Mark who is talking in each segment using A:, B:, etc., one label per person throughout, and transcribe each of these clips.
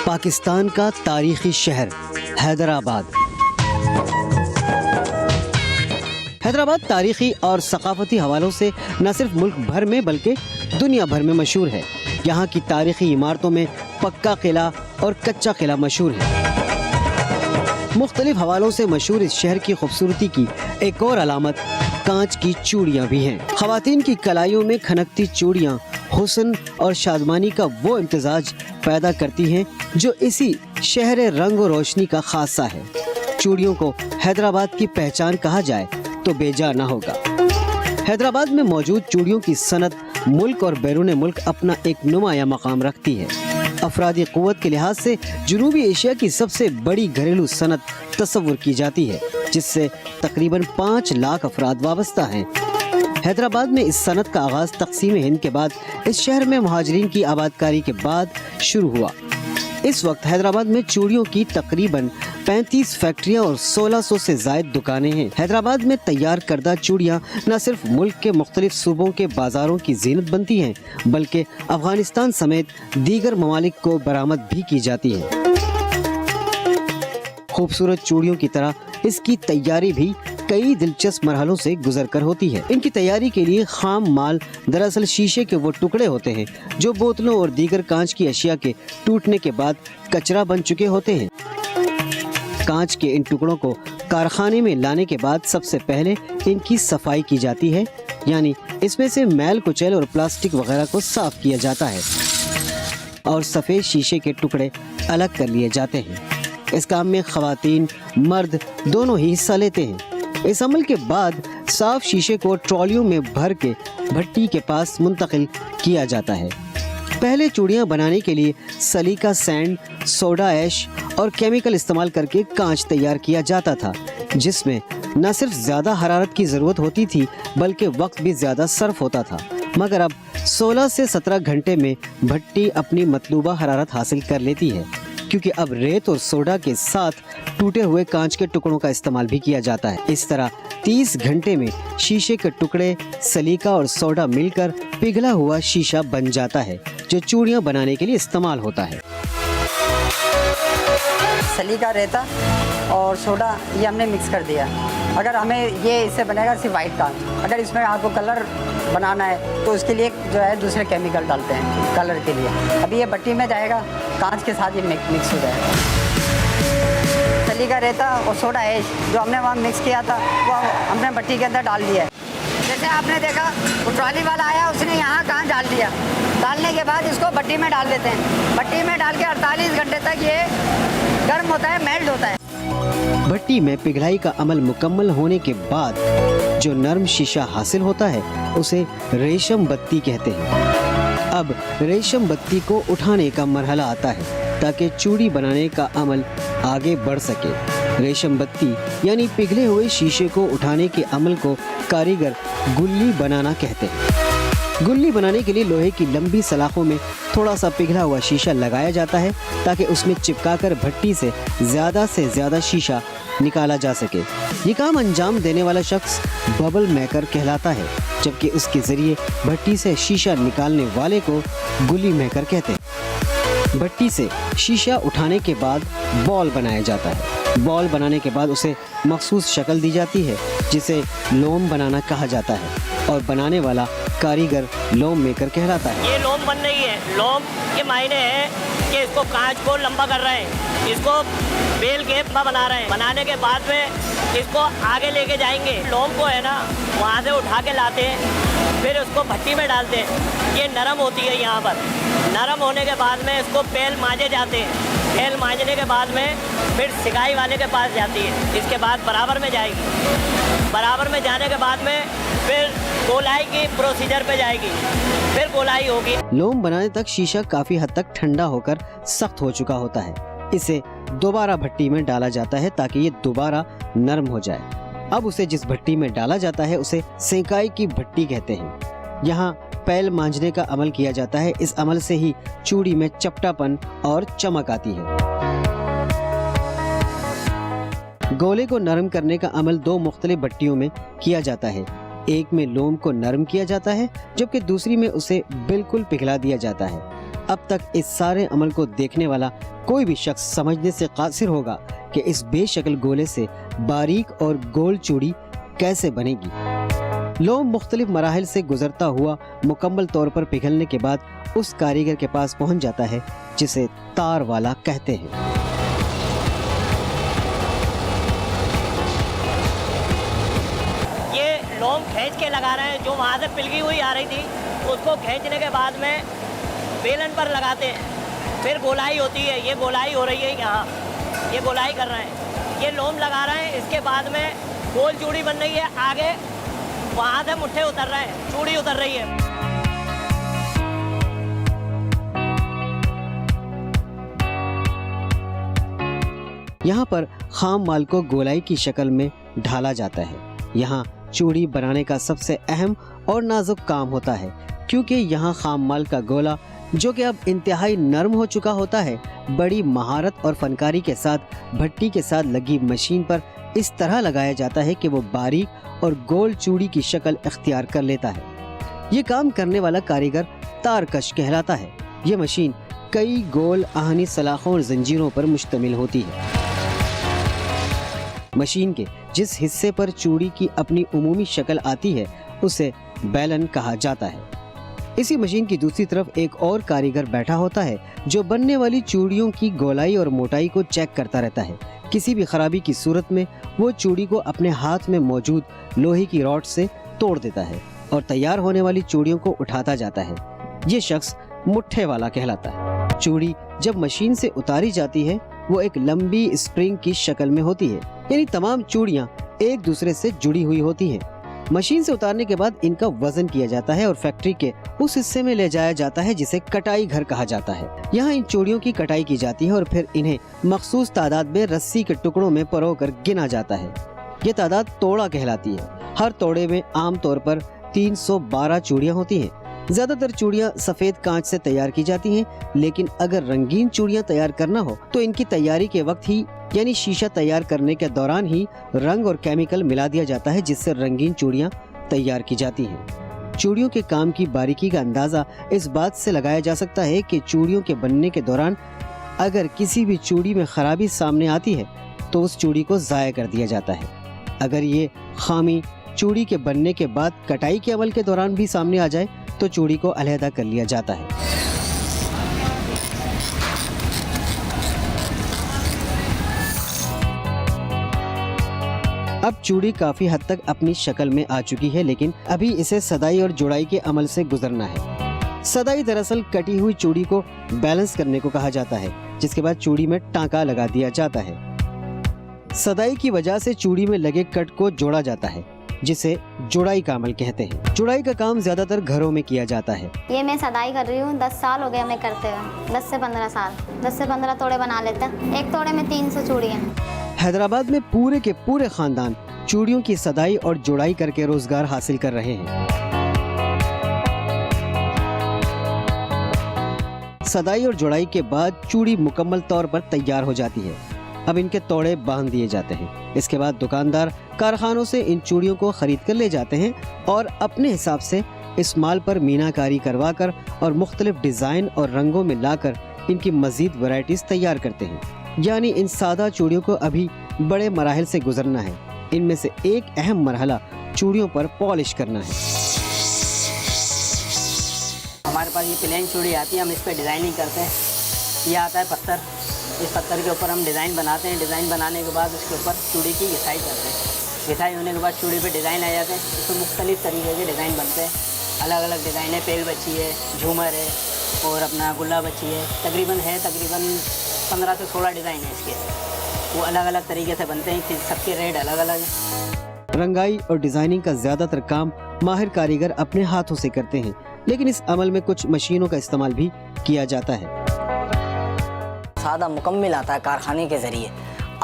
A: पाकिस्तान का तारीखी शहर हैदराबाद। हैदराबाद तारीखी और सकाफती हवालों से न सिर्फ मुल्क भर में बल्कि दुनिया भर में मशहूर है। यहाँ की तारीखी इमारतों में पक्का किला और कच्चा किला मशहूर है। मुख्तलिफ हवालों से मशहूर इस शहर की खूबसूरती की एक और अलामत कांच की चूड़ियाँ भी हैं। ख़वातीन की कलाइयों में खनकती चूड़ियाँ हुस्न और शादमानी का वो इम्तिजाज पैदा करती हैं जो इसी शहर रंग और रोशनी का खासा है। चूड़ियों को हैदराबाद की पहचान कहा जाए तो बेजा ना होगा। हैदराबाद में मौजूद चूड़ियों की सनत मुल्क और बैरून मुल्क अपना एक नुमाया मकाम रखती है। अफरादी क़ुव्वत के लिहाज से जनूबी एशिया की सबसे बड़ी घरेलू सनत तस्वुर की जाती है, जिससे तकरीबन 5 लाख अफराद वाबस्ता हैं। हैदराबाद में इस सनत का आगाज़ तक़सीम हिंद के बाद इस शहर में मुहाजिरीन की आबादकारी के बाद शुरू हुआ। इस वक्त हैदराबाद में चूड़ियों की तकरीबन 35 फैक्ट्रियां और 1600 से ज़ायद दुकानें हैं। हैदराबाद में तैयार करदा चूड़ियां न सिर्फ मुल्क के मुख्तलिफ सूबों के बाज़ारों की जीनत बनती हैं बल्कि अफगानिस्तान समेत दीगर ममालिक को बरामद भी की जाती हैं। खूबसूरत चूड़ियों की तरह इसकी तैयारी भी कई दिलचस्प मरहलों से गुजर कर होती है। इनकी तैयारी के लिए खाम माल दरअसल शीशे के वो टुकड़े होते हैं जो बोतलों और दीगर कांच की अशिया के टूटने के बाद कचरा बन चुके होते हैं। कांच के इन टुकड़ों को कारखाने में लाने के बाद सबसे पहले इनकी सफाई की जाती है, यानी इसमें से मैल कुचैल और प्लास्टिक वगैरह को साफ किया जाता है और सफ़ेद शीशे के टुकड़े अलग कर लिए जाते हैं। इस काम में ख़वातीन मर्द दोनों ही हिस्सा लेते हैं। इस अमल के बाद साफ शीशे को ट्रॉलियों में भर के भट्टी के पास मुंतकिल किया जाता है। पहले चूड़ियाँ बनाने के लिए सलीका सैंड, सोडा ऐश और केमिकल इस्तेमाल करके कांच तैयार किया जाता था, जिसमें न सिर्फ ज़्यादा हरारत की ज़रूरत होती थी बल्कि वक्त भी ज़्यादा सर्फ होता था। मगर अब 16 से 17 घंटे में भट्टी अपनी मतलूबा हरारत हासिल कर लेती है, क्योंकि अब रेत और सोडा के साथ टूटे हुए कांच के टुकड़ों का इस्तेमाल भी किया जाता है। इस तरह 30 घंटे में शीशे के टुकड़े, सलीका और सोडा मिलकर पिघला हुआ शीशा बन जाता है जो चूड़ियाँ बनाने के लिए इस्तेमाल होता है।
B: सलीका, रेता और सोडा ये हमने मिक्स कर दिया। अगर हमें ये इससे बनेगा सिर्फ वाइट कांच। अगर इसमें आपको कलर बनाना है तो उसके लिए जो है दूसरे केमिकल डालते हैं कलर के लिए। अभी ये भट्टी में जाएगा, कांच के साथ ये मिक्स हो जाएगा। सलीका, रेता और सोडा ऐश जो हमने वहाँ मिक्स किया था वो हमने भट्टी के अंदर डाल दिया है। जैसे आपने देखा वो ट्रॉली वाला आया, उसने यहाँ कांच डाल दिया। डालने के बाद इसको भट्टी में डाल देते हैं। भट्टी में डाल के 48 घंटे तक ये गर्म होता है, मेल्ट होता है।
A: भट्टी में पिघलाई का अमल मुकम्मल होने के बाद जो नरम शीशा हासिल होता है उसे रेशम बत्ती कहते हैं। अब रेशम बत्ती को उठाने का मरहला आता है ताकि चूड़ी बनाने का अमल आगे बढ़ सके। रेशम बत्ती यानी पिघले हुए शीशे को उठाने के अमल को कारीगर गुल्ली बनाना कहते हैं। गुल्ली बनाने के लिए लोहे की लंबी सलाखों में थोड़ा सा पिघला हुआ शीशा लगाया जाता है ताकि उसमें चिपकाकर भट्टी से ज़्यादा शीशा निकाला जा सके। ये काम अंजाम देने वाला शख्स बबल मेकर कहलाता है, जबकि उसके ज़रिए भट्टी से शीशा निकालने वाले को गुल्ली मेकर कहते हैं। भट्टी से शीशा उठाने के बाद बॉल बनाया जाता है। बॉल बनाने के बाद उसे मखसूस शक्ल दी जाती है जिसे लोम बनाना कहा जाता है और बनाने वाला कारीगर लोम मेकर कहलाता है।
C: ये लोम बन रही है। लोम के मायने है कि इसको कांच को लंबा कर रहे हैं, इसको बेल के बना रहे हैं। बनाने के बाद में इसको आगे लेके जाएंगे। लोम को है ना वहाँ से उठा के लाते हैं, फिर उसको भट्टी में डालते हैं। ये नरम होती है। यहाँ पर नरम होने के बाद में इसको पेल मांजे जाते हैं। पेल मांजने के बाद में फिर सिकाई वाले के पास जाती है। इसके बाद बराबर में जाएगी। बराबर में जाने के बाद में फिर गोलाई की प्रोसीजर पे जाएगी, फिर गोलाई होगी।
A: लोम बनाने तक शीशा काफी हद तक ठंडा होकर सख्त हो चुका होता है। इसे दोबारा भट्टी में डाला जाता है ताकि ये दोबारा नरम हो जाए। अब उसे जिस भट्टी में डाला जाता है उसे सेकाई की भट्टी कहते हैं। यहाँ पैल मांजने का अमल किया जाता है। इस अमल से ही चूड़ी में चपटापन और चमक आती है। गोले को नरम करने का अमल 2 मुख्तलिफ भट्टियों में किया जाता है। एक में लोम को नरम किया जाता है जबकि दूसरी में उसे बिल्कुल पिघला दिया जाता है। अब तक इस सारे अमल को देखने वाला कोई भी शख्स समझने से कासिर होगा कि इस बेशक्ल गोले से बारीक और गोल चूड़ी कैसे बनेगी। लोम मुख्तलिफ मराहिल से गुजरता हुआ मुकम्मल तौर पर पिघलने के बाद उस कारीगर के पास पहुंच जाता है जिसे तार वाला कहते हैं।
C: ये लोम खींच के लगा रहे हैं, जो वहाँ से पिलगी हुई आ रही थी उसको खींचने के बाद में बेलन पर लगाते हैं, फिर गोलाई होती है। ये गोलाई हो रही है, यहाँ ये गोलाई कर रहे हैं, ये लोम लगा रहे हैं। इसके बाद में गोल चूड़ी बन रही है, आगे वहाँ से मुट्ठे उतर रहे हैं, चूड़ी उतर रही है।
A: यहाँ पर खाम माल को गोलाई की शक्ल में ढाला जाता है। यहाँ चूड़ी बनाने का सबसे अहम और नाजुक काम होता है, क्योंकि यहाँ खाम माल का गोला, जो कि अब इंतहाई नरम हो चुका होता है, बड़ी महारत और फनकारी के साथ भट्टी के साथ लगी मशीन पर इस तरह लगाया जाता है कि वो बारीक और गोल चूड़ी की शक्ल इख्तियार कर लेता है। ये काम करने वाला कारीगर तारकश कहलाता है। ये मशीन कई गोल आहनी सलाखों और जंजीरों पर मुश्तमिल होती है। मशीन के जिस हिस्से पर चूड़ी की अपनी उमूमी शक्ल आती है उसे बेलन कहा जाता है। इसी मशीन की दूसरी तरफ एक और कारीगर बैठा होता है जो बनने वाली चूड़ियों की गोलाई और मोटाई को चेक करता रहता है। किसी भी खराबी की सूरत में वो चूड़ी को अपने हाथ में मौजूद लोहे की रॉड से तोड़ देता है और तैयार होने वाली चूड़ियों को उठाता जाता है। ये शख्स मुट्ठे वाला कहलाता है। चूड़ी जब मशीन से उतारी जाती है वो एक लंबी स्प्रिंग की शक्ल में होती है, यानी तमाम चूड़ियाँ एक दूसरे से जुड़ी हुई होती हैं। मशीन से उतारने के बाद इनका वजन किया जाता है और फैक्ट्री के उस हिस्से में ले जाया जाता है जिसे कटाई घर कहा जाता है। यहाँ इन चूड़ियों की कटाई की जाती है और फिर इन्हें मखसूस तादाद में रस्सी के टुकड़ों में परोकर गिना जाता है। ये तादाद तोड़ा कहलाती है। हर तोड़े में आमतौर पर 312 चूड़ियाँ होती हैं। ज्यादातर चूड़ियाँ सफेद कांच से तैयार की जाती हैं, लेकिन अगर रंगीन चूड़ियाँ तैयार करना हो तो इनकी तैयारी के वक्त ही, यानी शीशा तैयार करने के दौरान ही रंग और केमिकल मिला दिया जाता है, जिससे रंगीन चूड़ियाँ तैयार की जाती हैं। चूड़ियों के काम की बारीकी का अंदाजा इस बात से लगाया जा सकता है कि चूड़ियों के बनने के दौरान अगर किसी भी चूड़ी में खराबी सामने आती है तो उस चूड़ी को ज़ाया कर दिया जाता है। अगर ये खामी चूड़ी के बनने के बाद कटाई के अमल के दौरान भी सामने आ जाए तो चूड़ी को अलहदा कर लिया जाता है। अब चूड़ी काफी हद तक अपनी शक्ल में आ चुकी है, लेकिन अभी इसे सदाई और जुड़ाई के अमल से गुजरना है। सदाई दरअसल कटी हुई चूड़ी को बैलेंस करने को कहा जाता है, जिसके बाद चूड़ी में टांका लगा दिया जाता है। सदाई की वजह से चूड़ी में लगे कट को जोड़ा जाता है, जिसे जुड़ाई का अमल कहते हैं। जुड़ाई का काम ज्यादातर घरों में किया जाता है।
D: ये मैं सदाई कर रही हूँ, 10 साल हो गए हमें करते हुए, 10 से 15 साल, 10 से 15 तोड़े बना लेते हैं। एक तोड़े में 300 चूड़ियाँ।
A: हैदराबाद में पूरे के पूरे खानदान चूड़ियों की सदाई और जुड़ाई करके रोजगार हासिल कर रहे हैं। सदाई और जुड़ाई के बाद चूड़ी मुकम्मल तौर पर तैयार हो जाती है। अब इनके तोड़े बांध दिए जाते हैं। इसके बाद दुकानदार कारखानों से इन चूड़ियों को खरीद कर ले जाते हैं और अपने हिसाब से इस माल पर मीनाकारी करवाकर और मुख्तलिफ डिजाइन और रंगों में लाकर इनकी मजीद वैरायटीज तैयार करते हैं। यानी इन सादा चूड़ियों को अभी बड़े मराहिल से गुजरना है। इनमें से एक अहम मरहला चूड़ियों पर पॉलिश करना है।
B: हमारे पास ये प्लेन चूड़ी आती है, हम इस पर डिज़ाइनिंग करते हैं। ये आता है पत्थर, इस पत्थर के ऊपर हम डिज़ाइन बनाते हैं। डिज़ाइन बनाने के बाद उसके ऊपर चूड़ी की घिसाई करते हैं। घिसाई होने के बाद चूड़ी पे डिज़ाइन आ जाते हैं। इसमें मुख्तलिफ तरीके के डिज़ाइन बनते हैं। अलग अलग डिज़ाइन है, पेल बच्ची है, झूमर है और अपना गुल्ला बच्ची है। तकरीबन 15 से 16 डिज़ाइन है इसके। वो अलग अलग तरीके से बनते हैं, सबके रेट अलग अलग है।
A: रंगाई और डिजाइनिंग का ज्यादातर काम माहिर कारीगर अपने हाथों से करते हैं, लेकिन इस अमल में कुछ मशीनों का इस्तेमाल भी किया जाता है।
E: सादा मुकम्मल आता है कारखाने के जरिए।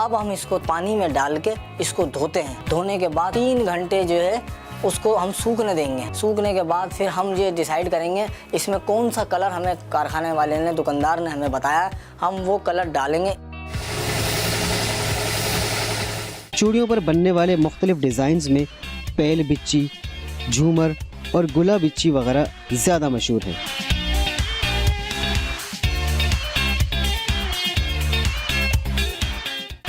E: अब हम इसको पानी में डाल के इसको धोते हैं। धोने के बाद 3 घंटे जो है उसको हम सूखने देंगे। सूखने के बाद फिर हम ये डिसाइड करेंगे इसमें कौन सा कलर हमें कारखाने वाले ने, दुकानदार ने हमें बताया, हम वो कलर डालेंगे।
A: चूड़ियों पर बनने वाले मुख्तलिफ डिजाइन्स में पेल बिच्ची, झूमर और गुला बिच्ची वगैरह ज्यादा मशहूर है।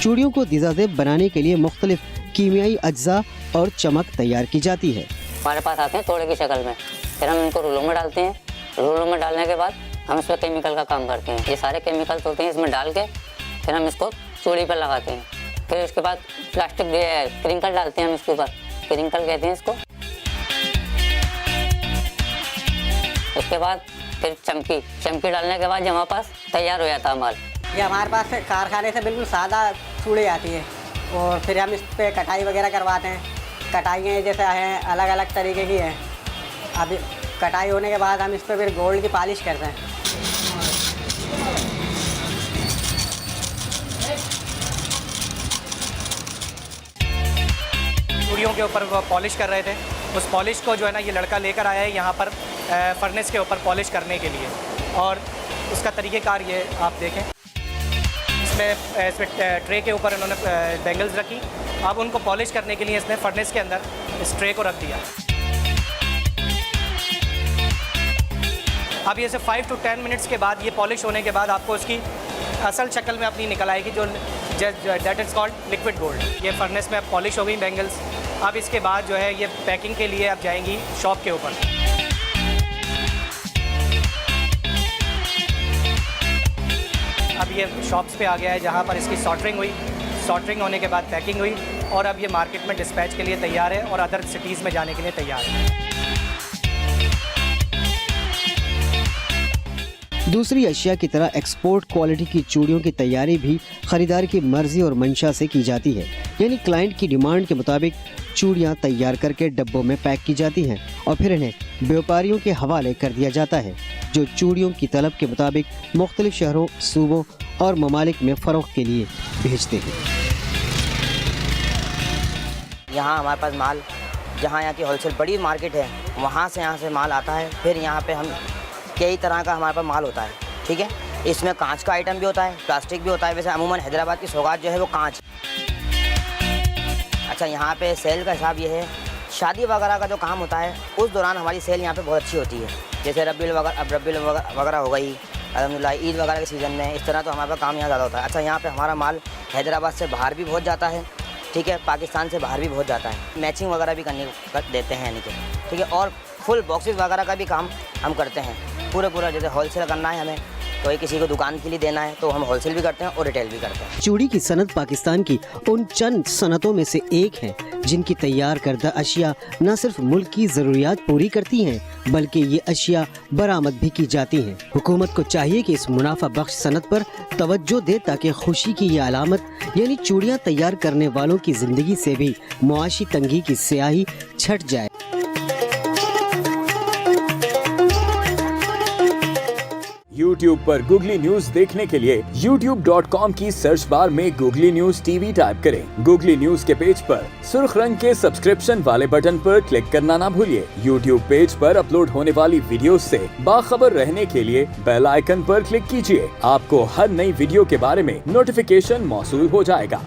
A: चूड़ियों को दिजाजेब बनाने के लिए मुख्तलिफ कीमियाई अज्जा और चमक तैयार की जाती है।
E: हमारे पास आते हैं तोड़े की शक्ल में, फिर हम इनको रूलों में डालते हैं। रूलों में डालने के बाद हम इसमें केमिकल का काम करते हैं। ये सारे केमिकल्स होते हैं इसमें डाल के फिर हम इसको चूड़ी पर लगाते हैं। फिर उसके बाद प्लास्टिक क्रिंकल डालते हैं हम इसके ऊपर, क्रिंकल कहते हैं इसको। उसके बाद फिर चमकी डालने के बाद हमारे पास तैयार हो जाता है माल।
B: ये हमारे पास कारखाने से बिल्कुल सादा चूड़ी आती है और फिर हम इस पर कटाई वगैरह करवाते हैं। कटाइयाँ जैसे हैं अलग अलग तरीके की हैं। अभी कटाई होने के बाद हम इस पर फिर गोल्ड की पॉलिश करते हैं।
F: चूड़ियों के ऊपर वो पॉलिश कर रहे थे। उस पॉलिश को जो है ना ये लड़का लेकर आया है यहाँ पर फर्नेस के ऊपर पॉलिश करने के लिए, और उसका तरीक़ेकार ये आप देखें। इसमें ट्रे के ऊपर इन्होंने बैंगल्स रखी। अब उनको पॉलिश करने के लिए इसने फर्नेस के अंदर इस ट्रे को रख दिया। अब ये से 5 to 10 मिनट्स के बाद ये पॉलिश होने के बाद आपको उसकी असल शक्ल में अपनी निकल आएगी, जो that is called liquid gold. ये फर्नेस में अब पॉलिश हो गई बैंगल्स। अब इसके बाद जो है ये पैकिंग के लिए अब जाएंगी शॉप के ऊपर। अब ये शॉप्स पे आ गया है जहाँ पर इसकी सॉल्डरिंग हुई। सॉल्डरिंग होने के बाद पैकिंग हुई और अब ये मार्केट में डिस्पैच के लिए तैयार है और अदर सिटीज़ में जाने के लिए तैयार है।
A: दूसरी अशिया की तरह एक्सपोर्ट क्वालिटी की चूड़ियों की तैयारी भी खरीदार की मर्जी और मंशा से की जाती है। यानी क्लाइंट की डिमांड के मुताबिक चूड़ियां तैयार करके डब्बों में पैक की जाती हैं और फिर इन्हें व्यापारियों के हवाले कर दिया जाता है, जो चूड़ियों की तलब के मुताबिक मुख्तलिफ शहरों, सूबों और ममालिक में फ़रोख्त के लिए भेजते हैं।
G: यहाँ हमारे पास माल, जहाँ यहाँ की होलसेल बड़ी मार्केट है, वहाँ से माल आता है। फिर यहाँ पे हम कई तरह का हमारे पास माल होता है, ठीक है। इसमें कांच का आइटम भी होता है, प्लास्टिक भी होता है। वैसे अमूमन हैदराबाद की सौगात जो है वो कांच। अच्छा, यहाँ पे सेल का हिसाब ये है, शादी वगैरह का जो काम होता है उस दौरान हमारी सेल यहाँ पे बहुत अच्छी होती है। जैसे रबील वगैरह हो गई, अल्हम्दुलिल्लाह ईद वगैरह के सीज़न में, इस तरह तो हमारे पास काम यहाँ ज़्यादा होता है। अच्छा, यहाँ पे हमारा माल हैदराबाद से बाहर भी बहुत जाता है, ठीक है, पाकिस्तान से बाहर भी बहुत जाता है। मैचिंग वगैरह भी कर देते हैं यानी कि, ठीक है। और फुल बॉक्सेस वगैरह का भी काम हम करते हैं पूरा। जैसे होलसेल करना है हमें, कोई किसी को दुकान के लिए देना है तो हम होलसेल भी करते हैं और रिटेल भी करते हैं।
A: चूड़ी की सनत पाकिस्तान की उन चंद सनतों में से एक है जिनकी तैयार करदा अशिया न सिर्फ मुल्क की जरूरियात पूरी करती हैं, बल्कि ये अशिया बरामद भी की जाती हैं। हुकूमत को चाहिए कि इस मुनाफा बख्श सनत पर तवज्जो दे ताकि खुशी की ये अलामत यानी चूड़ियाँ तैयार करने वालों की जिंदगी से भी मुआशी तंगी की स्याही छट जाए।
H: YouTube पर गूगली न्यूज देखने के लिए youtube.com की सर्च बार में गूगली न्यूज टीवी टाइप करें। गूगली न्यूज के पेज पर सुर्ख रंग के सब्सक्रिप्शन वाले बटन पर क्लिक करना ना भूलिए। YouTube पेज पर अपलोड होने वाली वीडियोस से बाखबर रहने के लिए बेल आइकन पर क्लिक कीजिए। आपको हर नई वीडियो के बारे में नोटिफिकेशन मौसूल हो जाएगा।